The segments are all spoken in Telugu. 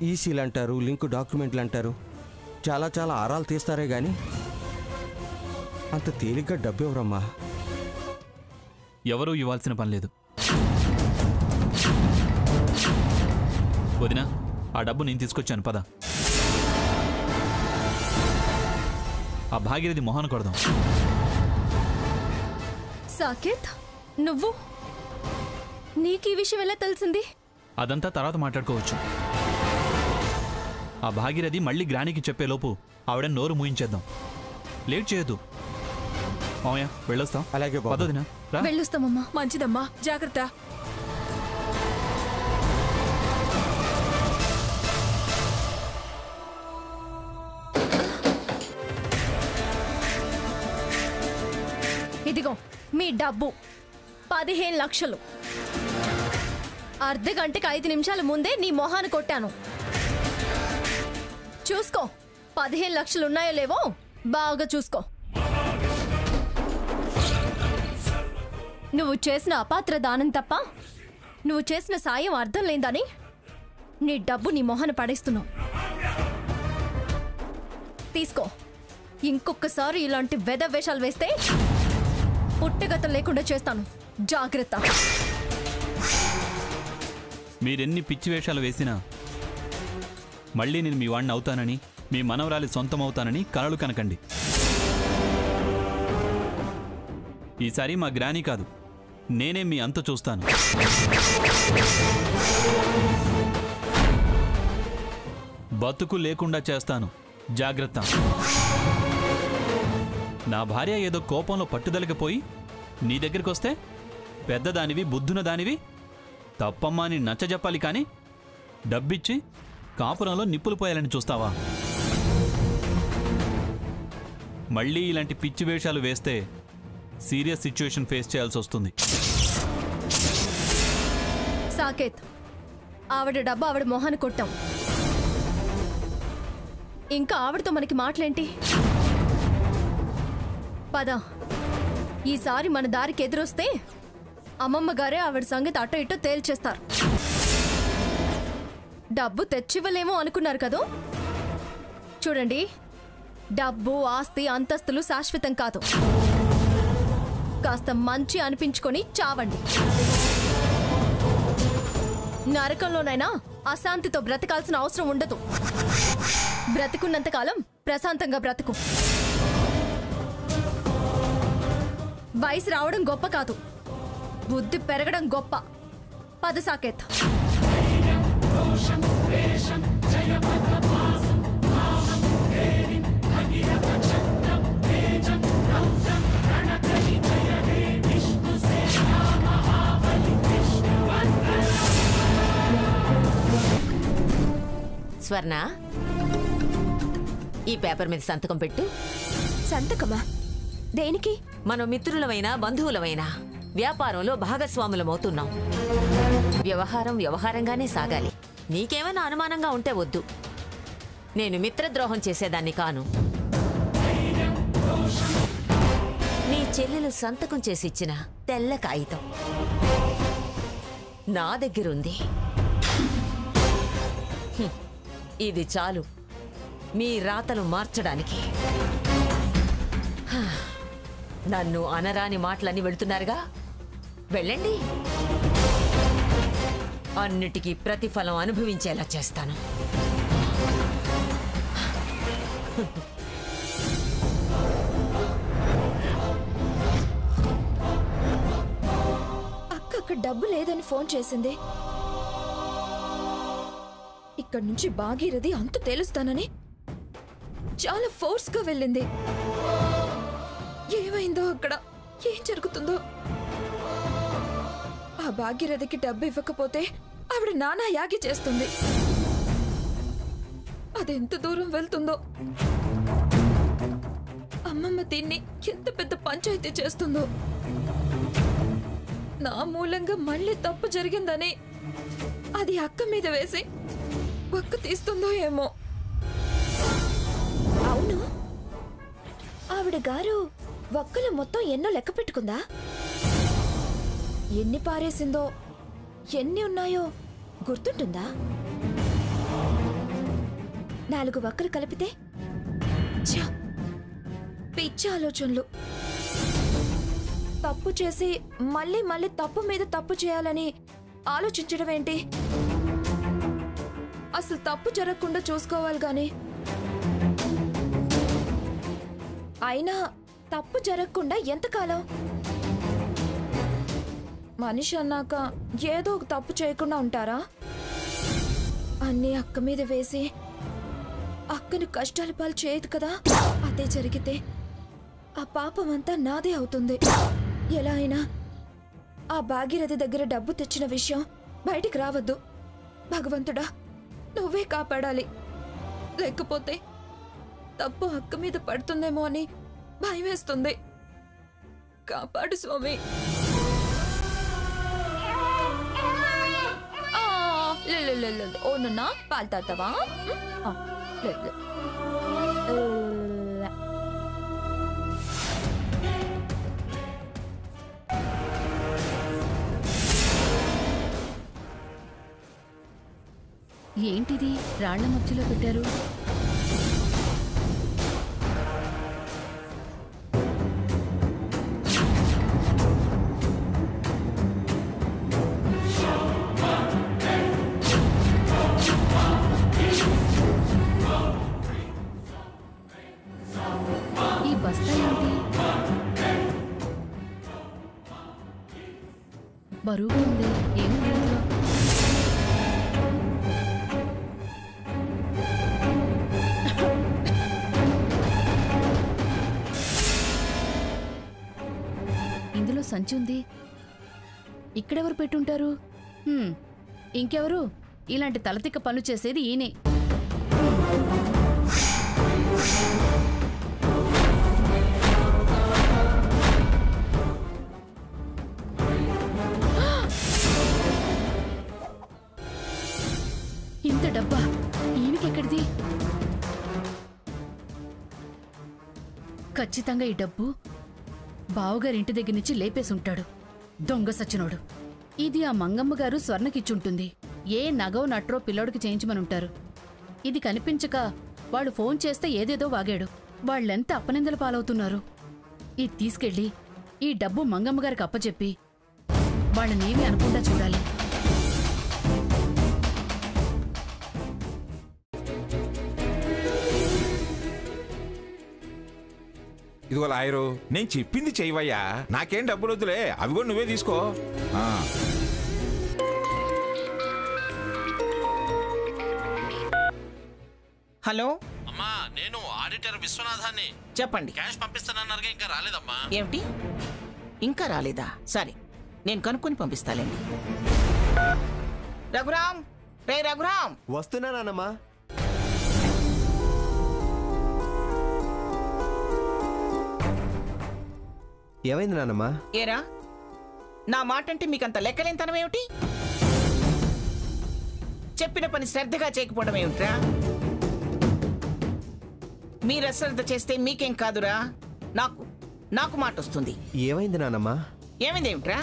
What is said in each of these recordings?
ఈసీలు అంటారు, లింక్ డాక్యుమెంట్లు అంటారు, చాలా చాలా ఆరాలు తీస్తారే కానీ అంత తేలిగ్గా డబ్బు ఎవరమ్మా? ఎవరూ ఇవ్వాల్సిన పని లేదు. వదినా, ఆ డబ్బు నేను తీసుకొచ్చాను, పద. ఆ భాగీరథి మొహాన్ని కొడదాం. సాకేత్, నువ్వు నీకు ఈ విషయం ఎలా తెలిసింది? అదంతా తర్వాత మాట్లాడుకోవచ్చు. ఆ భాగీరథి మళ్ళీ గ్రానికి చెప్పేలోపు ఆవిడ నోరు మూయించేద్దాం. లేట్ చేయొద్దు. మామయ్య, వెళ్ళొస్తాం. అలాగే బాబు. పదొదినా, రా. వెళ్ళొస్తామమ్మా. మంచిదమ్మా, జాగ్రత్త. ఇదిగో మీ డబ్బు 15 లక్షలు. అర్ధ గంటకి 5 నిమిషాల ముందే నీ మొహాన్ని కొట్టాను. చూసుకో, 15 లక్షలు ఉన్నాయో లేవో బాగా చూసుకో. నువ్వు చేసిన అపాత్ర దానం తప్ప నువ్వు చేసిన సాయం అర్థం లేదని నీ డబ్బు నీ మొహాన్ని పడేస్తున్నావు. తీసుకో. ఇంకొకసారి ఇలాంటి వేషాలు వేస్తే పుట్టగత లేకుండా చేస్తాను, జాగ్రత్త. మీరెన్ని పిచ్చి వేషాలు వేసినా మళ్ళీ నేను మీ వాడిని అవుతానని, మీ మనవరాలి సొంతం అవుతానని కలలు కనకండి. ఈసారి మా గ్రాని కాదు, నేనే మీ అంత చూస్తాను. బతుకు లేకుండా చేస్తాను, జాగ్రత్త. నా భార్య ఏదో కోపంలో పట్టుదలకపోయి నీ దగ్గరికి వస్తే పెద్దదానివి, బుద్ధున దానివి, తప్పమ్మా అని నచ్చజెప్పాలి కానీ డబ్బిచ్చి కాపురంలో నిప్పులు పోయాలని చూస్తావా? మళ్ళీ ఇలాంటి పిచ్చి వేషాలు వేస్తే సీరియస్ సిచ్యువేషన్ ఫేస్ చేయాల్సి వస్తుంది. సాకేత్, ఆవిడ డబ్బు ఆవిడ మొహాన్ని కొట్టాం. ఇంకా ఆవిడతో మనకి మాటలేంటి? పద. ఈసారి మన దారికి ఎదురొస్తే అమ్మమ్మ గారే ఆవిడ సంగతి అటో ఇటో తేల్చేస్తారు. డబ్బు తెచ్చివ్వలేమో అనుకున్నారు కదూ? చూడండి, డబ్బు, ఆస్తి, అంతస్తులు శాశ్వతం కాదు. కాస్త మంచి అనిపించుకొని చావండి. నరకంలోనైనా అశాంతితో బ్రతకాల్సిన అవసరం ఉండదు. బ్రతికున్నంతకాలం ప్రశాంతంగా బ్రతుకు. వయసు రావడం గొప్ప కాదు, బుద్ధి పెరగడం గొప్ప. పద సాకేత్. స్వర్ణ, ఈ పేపర్ మీద సంతకం పెట్టు. సంతకమా? దేనికి? మనం మిత్రులమైనా బంధువులమైనా వ్యాపారంలో భాగస్వాములమవుతున్నాం. వ్యవహారం వ్యవహారంగానే సాగాలి. నీకేమైనా అనుమానంగా ఉంటే వద్దు. నేను మిత్రద్రోహం చేసేదాన్ని కాను. నీ చెల్లెలు సంతకం చేసిచ్చిన తెల్ల కాగితం నా దగ్గరుంది. ఇది చాలు మీ రాతలు మార్చడానికి. నన్ను అనరాని మాటలని వెళుతున్నారుగా, వెళ్ళండి. అన్నిటికీ ప్రతిఫలం అనుభవించేలా చేస్తాను. అక్క డబ్బు లేదని ఫోన్ చేసింది. ఇక్కడి నుంచి భాగీరథి అంత తేలుస్తానని చాలా ఫోర్స్ గా వెళ్ళింది. ఏమైందో అక్కడ, ఏం జరుగుతుందో? ఆ భాగీరథికి డబ్బు ఇవ్వకపోతే ఆవిడ నానా యాగి చేస్తుంది. అదెంత దూరం వెళ్తుందో, అమ్మమ్మ దీన్ని ఎంత పెద్ద పంచాయతీ చేస్తుందో. నా మూలంగా మళ్ళీ తప్పు జరిగిందని అది అక్క మీద వేసి పక్క తీస్తుందో ఏమో. అవును, ఆవిడ గారు ఒక్కలు మొత్తం ఎన్నో లెక్క పెట్టుకుందా? ఎన్ని పారేసిందో, ఎన్ని ఉన్నాయో గుర్తుంటుందా? 4 వక్కలు కలిపితే ఛ! పిచ్చి ఆలోచనలు. తప్పు చేసి మళ్ళీ మళ్ళీ తప్పు మీద తప్పు చేయాలని ఆలోచించడం ఏంటి? అసలు తప్పు జరగకుండా చూసుకోవాలి గాని. అయినా తప్పు జరగకుండా ఎంతకాలం? మనిషి అన్నాక ఏదో ఒక తప్పు చేయకుండా ఉంటారా? అన్నీ అక్క మీద వేసి అక్కని కష్టాల పాలు చేయదు కదా. అదే జరిగితే ఆ పాపం అంతా నాదే అవుతుంది. ఎలా అయినా ఆ భాగీరథి దగ్గర డబ్బు తెచ్చిన విషయం బయటికి రావద్దు. భగవంతుడా, నువ్వే కాపాడాలి. లేకపోతే తప్పు అక్క మీద పడుతుందేమో అని భయం వేస్తుంది. కాపాడు స్వామి. ఓ నన్న పాలు తాతావా? ఏంటిది రాళ్ల మధ్యలో పెట్టారు? ఈ బస్తా ఏంటి? బరువుగా ఉంది. ఏముంది ఇందులో? ఇందులో సంచి ఉంది. ఇక్కడెవరు పెట్టుంటారు? ఇంకెవరు? ఇలాంటి తలతిక్క పనులు చేసేది ఈయనే. ఇంత డబ్బా ఈయనకెక్కడిది? ఖచ్చితంగా ఈ డబ్బు బావగారి ఇంటి దగ్గర నుంచి లేపేసి ఉంటాడు. దొంగ సచ్చినోడు. ఇది ఆ మంగమ్మ గారు స్వర్ణకిచ్చుంటుంది. ఏ నగో నట్రో పిల్లోడికి చేయించమనుంటారు. ఇది కనిపించక వాళ్ళు ఫోన్ చేస్తే ఏదేదో వాగాడు. వాళ్ళెంత అప్పనిందల పాలవుతున్నారు. ఇది తీసుకెళ్ళి ఈ డబ్బు మంగమ్మ గారికి అప్పచెప్పి వాళ్ళనేమీ అనుకుండా చూడాలి. ఇదిగో లాయరు, నేను చెప్పింది చెయ్యవయ్యా. నాకేం డబ్బులు వద్దులే, అవి కూడా నువ్వే తీసుకో. హలో అమ్మా, నేను ఆడిటర్ విశ్వనాథాన్ని. చెప్పండి. క్యాష్ పంపిస్తానన్నారుగా, ఇంకా రాలేదమ్మా. ఏమిటి, ఇంకా రాలేదా? సరే, నేను కనుక్కొని పంపిస్తాలేండి. రఘురామ్, రే రఘురామ్. వస్తున్నానమ్మా. ఏమైంది నాన్నమ్మా? ఏరా, నా మాట అంటే మీకంత లెక్కలేనితనం ఏమిటి? చెప్పిన పని శ్రద్ధగా చేయకపోవడం ఏమిట్రా? మీరు అశ్రద్ధ చేస్తే మీకేం కాదురా, నాకు మాట వస్తుంది. ఏమైంది నాన్నమ్మా? ఏమైందేమిట్రా?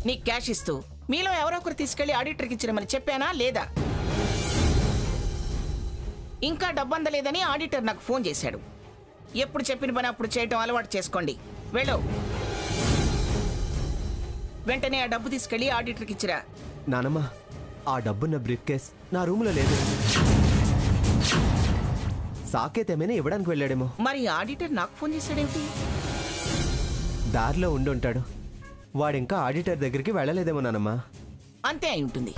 నీకు క్యాష్ ఇస్తూ మీలో ఎవరో ఒకరు తీసుకెళ్లి ఆడిటర్కి ఇచ్చిరమని చెప్పానా లేదా? ఇంకా డబ్బు అందలేదని ఆడిటర్ నాకు ఫోన్ చేశాడు. ఎప్పుడు చెప్పిన పని అప్పుడు చేయటం అలవాటు చేసుకోండి. వెళ్ళు, వెంటనే ఆ డబ్బు తీసుకెళ్లి ఆడిటర్కి ఇచ్చిరా. నానమ్మా, ఆ డబ్బున్న బ్రీఫ్ కేస్ నా రూమ్లో లేదు. సాకేత్ ఏమైనా ఇవ్వడానికి వెళ్ళాడేమో. మరి ఆడిటర్ నాకు ఫోన్ చేశాడేమిటి? దారిలో ఉండుంటాడు. వాడింకా ఆడిటర్ దగ్గరికి వెళ్ళలేదేమో నానమ్మా. అంతే అయి ఉంటుంది.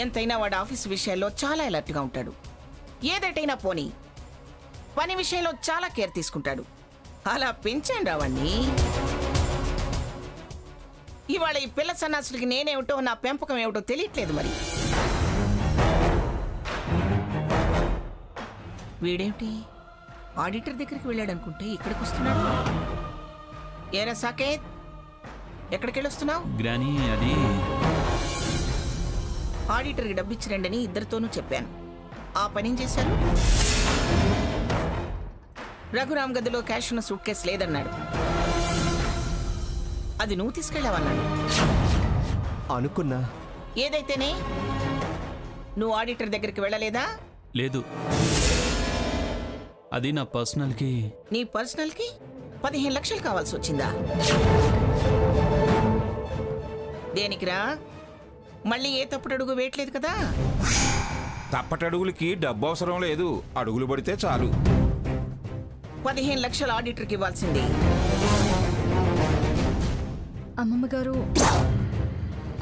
ఎంతైనా వాడు ఆఫీస్ విషయాల్లో చాలా అలర్ట్గా ఉంటాడు. ఏదైనా పోనీ పని విషయంలో చాలా కేర్ తీసుకుంటాడు. అలా పెంచండి రావాణ్ణి. ఇవాళ ఈ పిల్ల సన్నాసులకి నేనేమిటో నా పెంపకం ఏమిటో తెలియట్లేదు. మరి వీడేమిటి ఆడిటర్ దగ్గరికి వెళ్ళాడనుకుంటే ఇక్కడికి వస్తున్నాడు. ఏరా సాకేత్, ఎక్కడికి వెళ్ళొస్తున్నావు? గ్రానీ, అది ఆడిటర్కి డబ్బిచ్చిరండని ఇద్దరితోనూ చెప్పాను. ఆ పని చేశారు. రఘురామ్ గదిలో క్యాష్ ఉన్న సూట్ కేసు లేదన్నాడు. అది నువ్వు తీసుకెళ్ళావన్నాడు. అనుకున్నా. ఏదైతేనే నువ్వు ఆడిటర్ దగ్గరికి వెళ్ళలేదా? లేదు, అది నా పర్సనల్కి. నీ పర్సనల్కి 15 లక్షలు కావాల్సి వచ్చిందా? దేనికిరా? మళ్ళీ ఏ తప్పుడు అడుగు వేయట్లేదు కదా? తప్పటడుగులకి డబ్బు అవసరం లేదు, అడుగులు పడితే చాలు. 15 లక్షలు ఆడిటర్కి ఇవ్వాల్సింది. అమ్మమ్మ గారు,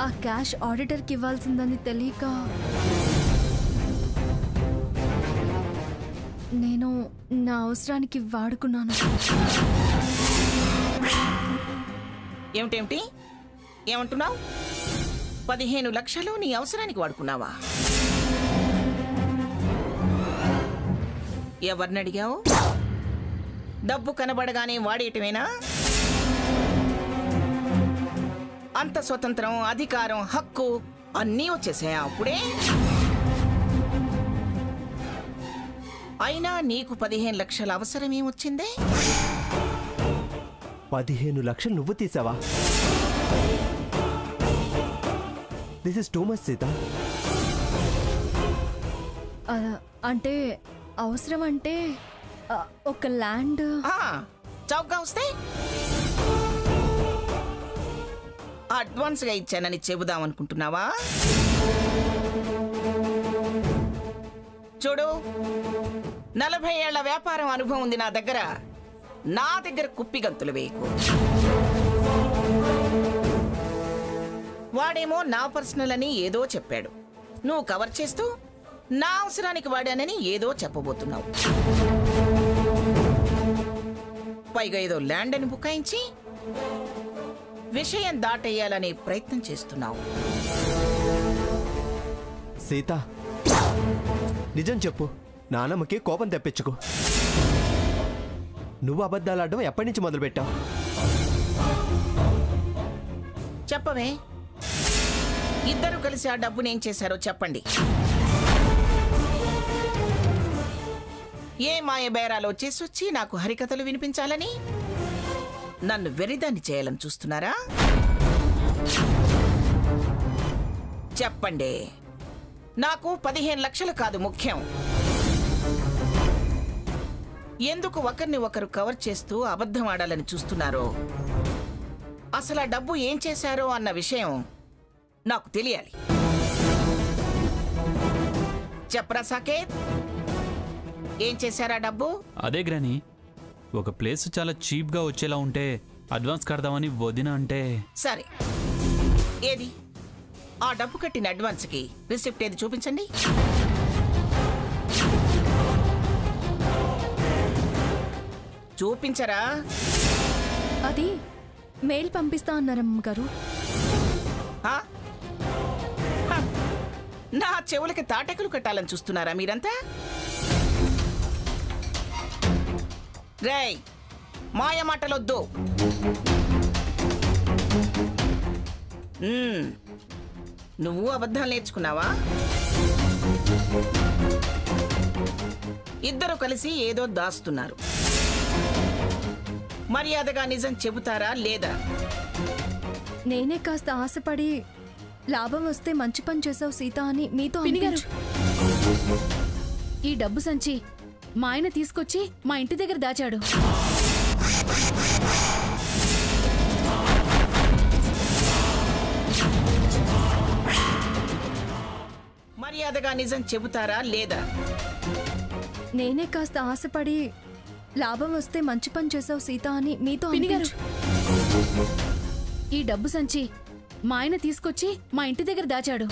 ఆ క్యాష్ ఆడిటర్కి ఇవ్వాల్సిందని తెలియక నేను నా అవసరానికి వాడుకున్నాను. ఏమిటేమిటి ఏమంటున్నావు? 15 లక్షలు నీ అవసరానికి వాడుకున్నావా? ఎవరిని అడిగావు? డబ్బు కనబడగానే వాడేయటమేనా? అంత స్వతంత్రం, అధికారం, హక్కు అన్నీ వచ్చేసాయా అప్పుడే? అయినా నీకు 15 లక్షల అవసరం ఏమొచ్చిందే? 15 లక్షలు నువ్వు తీసావా? This is too much Sita. అంటే అవసరం అంటే ఒక ల్యాండ్ చౌకగా వస్తే అడ్వాన్స్గా ఇచ్చానని చెబుదామనుకుంటున్నావా? చూడు, 40 ఏళ్ల వ్యాపారం అనుభవం ఉంది నా దగ్గర. నా దగ్గర కుప్పిగంతులు వేయకు. వాడేమో నా పర్సనల్ అని ఏదో చెప్పాడు, నువ్వు కవర్ చేస్తూ నా అవసరానికి వాడానని ఏదో చెప్పబోతున్నావు. పైగా ఏదో ల్యాండ్ అని బుకాయించి విషయం దాటేయాలనే ప్రయత్నం చేస్తున్నావు. సీత, నిజం చెప్పు, నానమ్మకి కోపం తెప్పించుకో. నువ్వు అబద్ధాలు ఆడడం ఎప్పటి నుంచి మొదలుపెట్టావు? చెప్పవే, ఇద్దరు కలిసి ఆ డబ్బుని ఏం చేశారో చెప్పండి. ఏ మాయ బేరాలో చేసొచ్చి నాకు హరికథలు వినిపించాలని, నన్ను వెరిదాన్ని చేయాలని చూస్తున్నారా? చెప్పండి. నాకు 15 లక్షలు కాదు ముఖ్యం. ఎందుకు ఒకరిని ఒకరు కవర్ చేస్తూ అబద్ధం ఆడాలని చూస్తున్నారో, అసలు ఆ డబ్బు ఏం చేశారో అన్న విషయం నాకు తెలియాలి. చెప్పరా సాకేత్, ఏం చేశారా డబ్బు? అదే గ్రాని, ఒక ప్లేస్ చాలా చీప్గా వచ్చేలా ఉంటే అడ్వాన్స్ కడదామని వదిన అంటే. సరే, ఏది ఆ డబ్బు కట్టిన అడ్వాన్స్కి రిసిప్ట్ ఏది చూపించండి. చూపించరా? అది మెయిల్ పంపిస్తా అన్నారమ్మ గారు. నా చెవులకి తాటెకులు కట్టాలని చూస్తున్నారా మీరంతా? రేయ్, మాయ మాటలొద్దు. నువ్వు అబద్ధాలు నేర్చుకున్నావా? ఇద్దరు కలిసి ఏదో దాస్తున్నారు. మర్యాదగా నిజం చెబుతారా లేదా? నేనే కాస్త ఆశపడి లాభం వస్తే మంచి పని చేసావు సీత అని మీతో పినిగారు, ఈ డబ్బు సంచి మా ఆయన తీసుకొచ్చి మా ఇంటి దగ్గర దాచాడు. మర్యాదగా నిజం చెబుతారా లేదా? నేనే కాస్త ఆశపడి లాభం వస్తే మంచి పని చేసావు సీత అని మీతో పినిగారు, ఈ డబ్బు సంచి మా ఆయన తీసుకొచ్చి మా ఇంటి దగ్గర దాచాడు.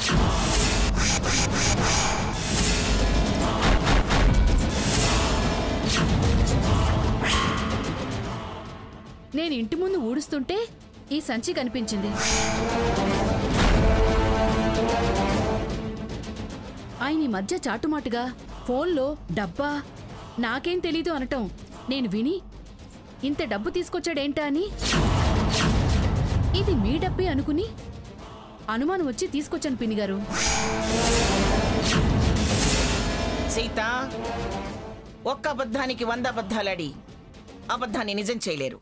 నేను ఇంటి ముందు ఊడుస్తుంటే ఈ సంచి కనిపించింది. ఆయన ఈ మధ్య చాటుమాటుగా ఫోన్లో డబ్బా నాకేం తెలీదు అనటం నేను విని, ఇంత డబ్బు తీసుకొచ్చాడేంటా అని ఇది మీ డబ్బే అనుకుని అనుమానం వచ్చి తీసుకొచ్చాను పినిగారు. సీత, ఒక్క అబద్ధానికి 100 అబద్ధాలాడి అబద్ధాన్ని నిజం చేయలేరు.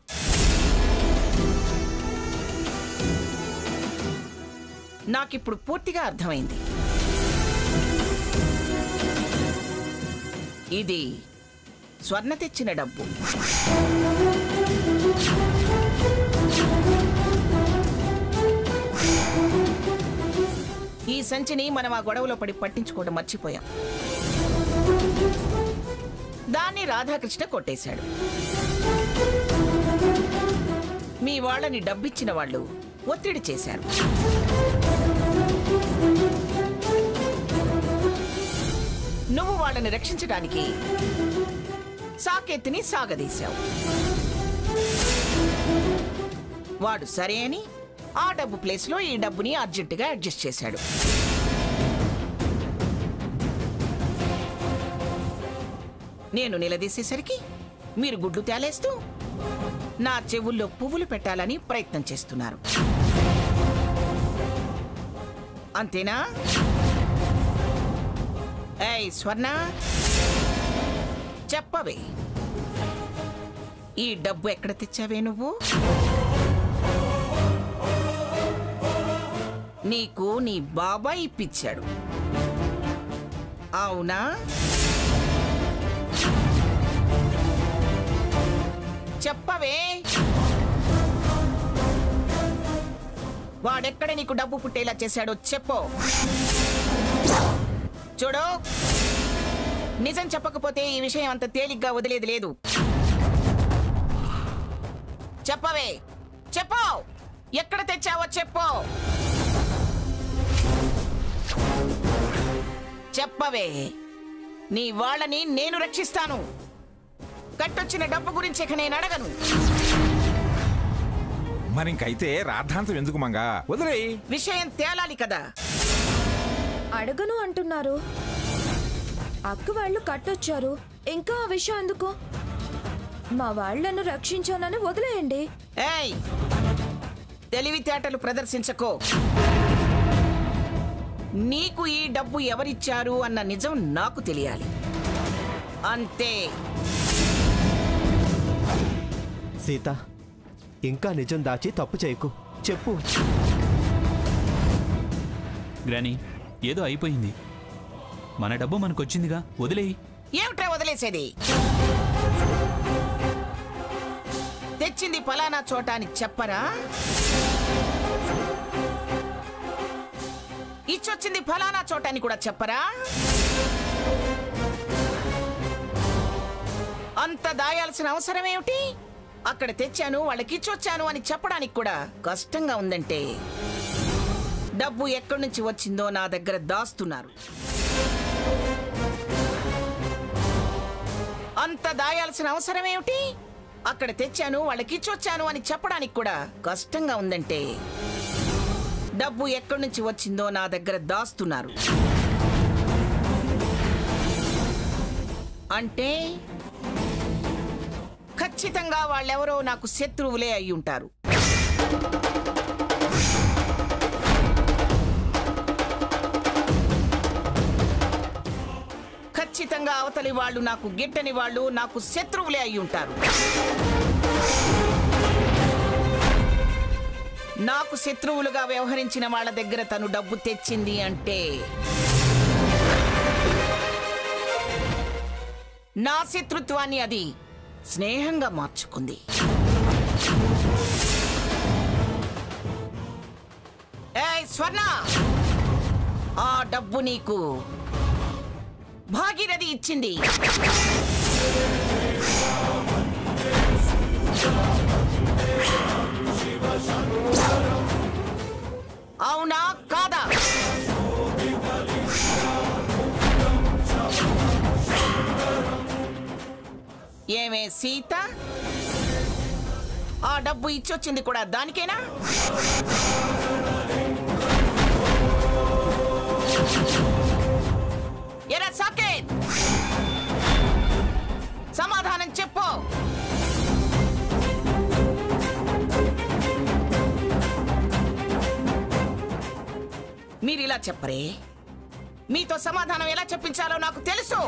నాకిప్పుడు పూర్తిగా అర్థమైంది. ఇది స్వర్ణ తెచ్చిన డబ్బు. ఈ సంచిని మనం ఆ గొడవలో పడి పట్టించుకోవడం మర్చిపోయాం. దాన్ని రాధాకృష్ణ కొట్టేశాడు. మీ వాళ్ళని డబ్బిచ్చిన వాళ్ళు ఒత్తిడి చేశారు. నువ్వు వాళ్ళని రక్షించడానికి సాకేత్ని సాగదీశావు. వాడు సరే అని ఆ డబ్బు ప్లేస్లో ఈ డబ్బుని అర్జెంటుగా అడ్జస్ట్ చేశాడు. నేను నిలదీసేసరికి మీరు గుడ్లు తేలేస్తూ నా చెవుల్లో పువ్వులు పెట్టాలని ప్రయత్నం చేస్తున్నారు. అంతేనా? ఏయ్ స్వర్ణ, చెప్పవే, ఈ డబ్బు ఎక్కడ తెచ్చావే నువ్వు? నీకు నీ బాబాయ్ ఇప్పించాడు, అవునా? చెప్పవే, వాడెక్కడ నీకు డబ్బు పుట్టేలా చేశాడో చెప్పు. చూడు, నిజం చెప్పకపోతే ఈ విషయం అంత తేలిగ్గా వదిలేది లేదు. చెప్పవే, చెప్పు, ఎక్కడ తెచ్చావో చెప్పు. చెప్పవే, నీ వాళ్ళని నేను రక్షిస్తాను. కట్టొచ్చిన డబ్బు గురించి ఇక నేను అడగను. మరింకైతే రాద్ధాంతం ఎందుకు మంగా, వదిలే. విషయం తేలాలి కదా. అడగను అంటున్నారు. అక్క వాళ్ళు కట్టొచ్చారు, ఇంకా ఆ విషయం ఎందుకు? మా వాళ్లను రక్షించానని వదిలేయండి. ఏయ్, తెలివితేటలు ప్రదర్శించకో. నీకు ఈ డబ్బు ఎవరిచ్చారు అన్న నిజం నాకు తెలియాలి, అంతే. సీత, ఇంకా నిజం దాచి తప్పు చేయకు, చెప్పు. గ్రానీ, ఏదో అయిపోయింది. మన డబ్బు మనకొచ్చిందిగా, వదిలేయి. ఏమిట్రా వదిలేసేది? తెచ్చింది ఫలానా చోట అని చెప్పరా? ఇచ్చొచ్చింది ఫలానా చోట అని కూడా చెప్పరా? అంత దాయాల్సిన అవసరం ఏమిటి? అక్కడ తెచ్చాను, వాళ్ళకి ఇచ్చొచ్చాను అని చెప్పడానికి కూడా కష్టంగా ఉందంటే డబ్బు ఎక్కడి నుంచి వచ్చిందో నా దగ్గర దాస్తున్నారు. అంత దాయాల్సిన అవసరం ఏమిటి? అక్కడ తెచ్చాను, వాళ్ళకి ఇచ్చొచ్చాను అని చెప్పడానికి కూడా కష్టంగా ఉందంటే డబ్బు ఎక్కడి నుంచి వచ్చిందో నా దగ్గర దాస్తున్నారు. అంటే ఖచ్చితంగా వాళ్ళెవరో నాకు శత్రువులే అయి ఉంటారు. ఖచ్చితంగా అవతలి వాళ్ళు నాకు గిట్టని వాళ్ళు, నాకు శత్రువులే అయి ఉంటారు. నాకు శత్రువులుగా వ్యవహరించిన వాళ్ళ దగ్గర తను డబ్బు తెచ్చింది అంటే నా శత్రుత్వాన్ని అది స్నేహంగా మార్చుకుంది. ఏయ్ స్వర్ణ, ఆ డబ్బు నీకు భాగీరథి ఇచ్చింది. అవునా కాదా? ఏమే సీత, ఆ డబ్బు ఇచ్చొచ్చింది కూడా దానికేనా? ఎరా సాకేత్, సమాధానం చెప్పు. మీరిలా చెప్పరే, మీతో సమాధానం ఎలా చెప్పించాలో నాకు తెలుసు.